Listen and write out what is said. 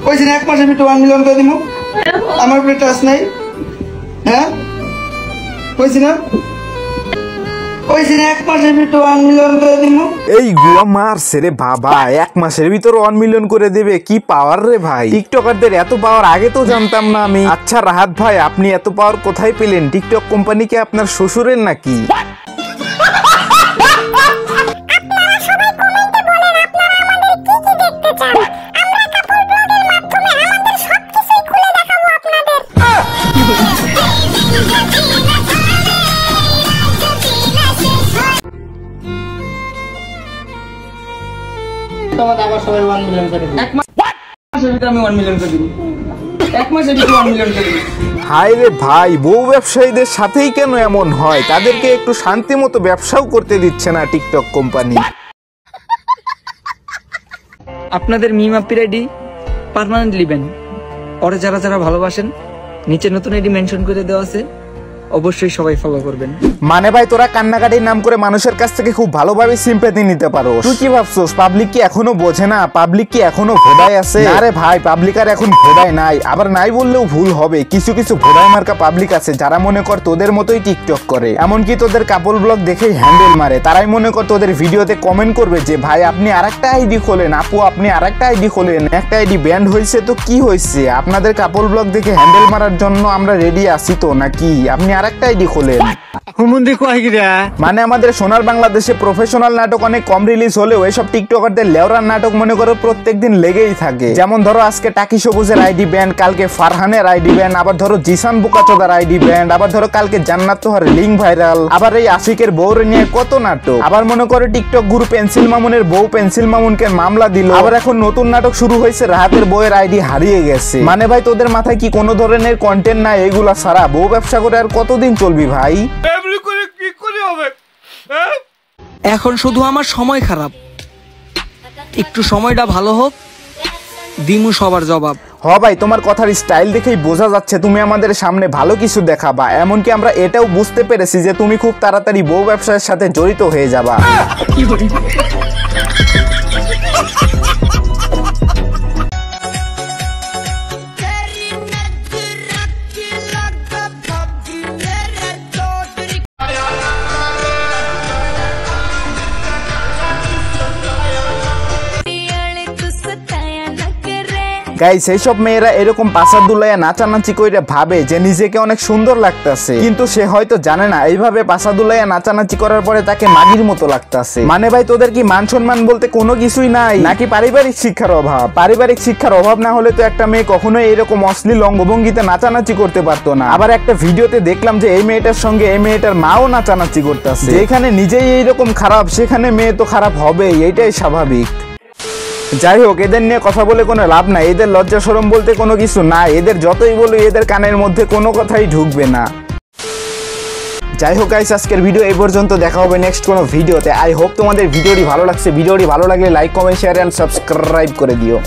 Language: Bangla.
কইছি না 1 মাসে আমি 1 মিলিয়ন করে দিব আমার উপরে ট্রাস্ট নাই হ্যাঁ কইছি না 1 মাসে আমি 1 মিলিয়ন করে দিব এই গুয়া মারছে রে বাবা 1 মাসের ভিতর 1 মিলিয়ন করে দেবে কি পাওয়ার রে ভাই টিকটকারদের এত পাওয়ার আগে তো জানতাম না আমি আচ্ছা রাহাত ভাই আপনি এত পাওয়ার কোথায় পেলেন টিকটক কোম্পানি কি আপনার শ্বশুরের নাকি আবার সবাই 1 মিলিয়ন করে দিই 1 মাসের ভিতরে আমি 1 মিলিয়ন করে দিব 1 মাসের ভিতরে 1 মিলিয়ন করে দিব হাই রে ভাই বউ ব্যবসায়ীদের সাথেই কেন এমন হয় তাদেরকে একটু শান্তি মতো ব্যবসাও করতে দিচ্ছে না টিকটক কোম্পানি আপনাদের মিম আপির আইডি পার্মানেন্ট লিবেন ওরে যারা যারা ভালোবাসেন নিচে নতুন আইডি মেনশন করে দেওয়া আছে অবশ্যই সবাই ফলো করবেন মানে ভাই তোরা কান্নাকাটির নাম করে মানুষের কাছ থেকে খুব ভালোভাবে সিম্পাথি নিতে পারো তুই কি ভাবছস পাবলিক কি এখনো বোঝে না পাবলিক কি এখনো ভোদায় আছে আরে ভাই পাবলিক আর এখন ভোদায় নাই আবার নাই বললেও ভুল হবে কিছু কিছু ভোদায় মার্কা পাবলিক আছে যারা মনে কর তোদের মতোই টিকটক করে এমনকি তোদের কাপল ব্লগ দেখেই হ্যান্ডেল মারে তারাই মনে কর তোদের ভিডিওতে কমেন্ট করবে যে ভাই আপনি আরেকটা আইডি খোলেন আপু আপনি আরেকটা আইডি খোলেন একটা আইডি ব্যান্ড হয়েছে তো কি হয়েছে আপনাদের কাপল ব্লগ দেখে হ্যান্ডেল মারার জন্য আমরা রেডি আছি তো নাকি আপনি আরেকটা আইডি খোলেন মানে আমাদের সোনার বাংলাদেশে প্রফেশনাল নাটক অনেক কম রিলিজ হলেও এসব টিকটকারদের লেওরার নাটক মনে করো প্রত্যেকদিন লেগেই থাকে যেমন ধরো আজকে টাকি সবুজের আইডি ব্যান্ড কালকে ফারহানের আইডি ব্যান্ড আবার ধরো জিসান বুকাচোদার আইডি ব্যান্ড আবার ধরো কালকে জান্নাত তোহার লিঙ্ক ভাইরাল আবার এই আশিকের বউরে নিয়ে কত নাটক আবার মনে করো টিকটক গুরু পেন্সিল মামুনের বউ পেন্সিল মামুনকে মামলা দিল আবার এখন নতুন নাটক শুরু হয়েছে রাহাতের বউয়ের আইডি হারিয়ে গেছে মানে ভাই তোদের মাথায় কি কোনো ধরনের কন্টেন্ট নাই এগুলা ছাড়া বউ ব্যবসা করে আর কতদিন চলবি ভাই এখন শুধু আমার সময় খারাপ একটু সময়টা ভালো হোক দিমু সবার জবাব হ ভাই তোমার কথার স্টাইল দেখেই বোঝা যাচ্ছে তুমি আমাদের সামনে ভালো কিছু দেখাবা এমনকি আমরা এটাও বুঝতে পেরেছি যে তুমি খুব তাড়াতাড়ি বউ ব্যবসার সাথে জড়িত হয়ে যাবা গাইস এইসব মেয়েরা এরকম পাশা দুলাইয়া নাচানাচি কইরা ভাবে যে নিজেকে অনেক সুন্দর লাগতেছে কিন্তু সে হয়তো জানে না এইভাবে পাশা দুলাইয়া নাচানাচি করার পরে তাকে মাগির মতো লাগতেছে মানে ভাই তোদের কি মান সম্মান বলতে কোনো কিছুই নাই নাকি পারিবারিক শিক্ষার অভাব পারিবারিক শিক্ষার অভাব না হলে তো একটা মেয়ে কখনোই এরকম অশ্লীল অঙ্গভঙ্গিতে নাচানাচি করতে পারতো না আবার একটা ভিডিওতে দেখলাম যে এই মেয়েটার সঙ্গে এই মেয়েটার মাও নাচানাচি করতেছে যেখানে নিজেই এইরকম খারাপ সেখানে মেয়ে তো খারাপ হবেই এটাই স্বাভাবিক যাই হোক এদের নিয়ে কথা বলে কোনো লাভ নাই এদের লজ্জা শরম বলতে কোনো কিছু নাই এদের যতই বলি এদের কানের মধ্যে কোনো কথাই ঢুকবে না যাই হোক গাইস আজকের ভিডিও এই পর্যন্ত দেখা হবে নেক্সট কোনো ভিডিওতে আই হোপ তোমাদের ভিডিওটি ভালো লাগছে ভিডিওটি ভালো লাগলে like comment share and subscribe করে দিও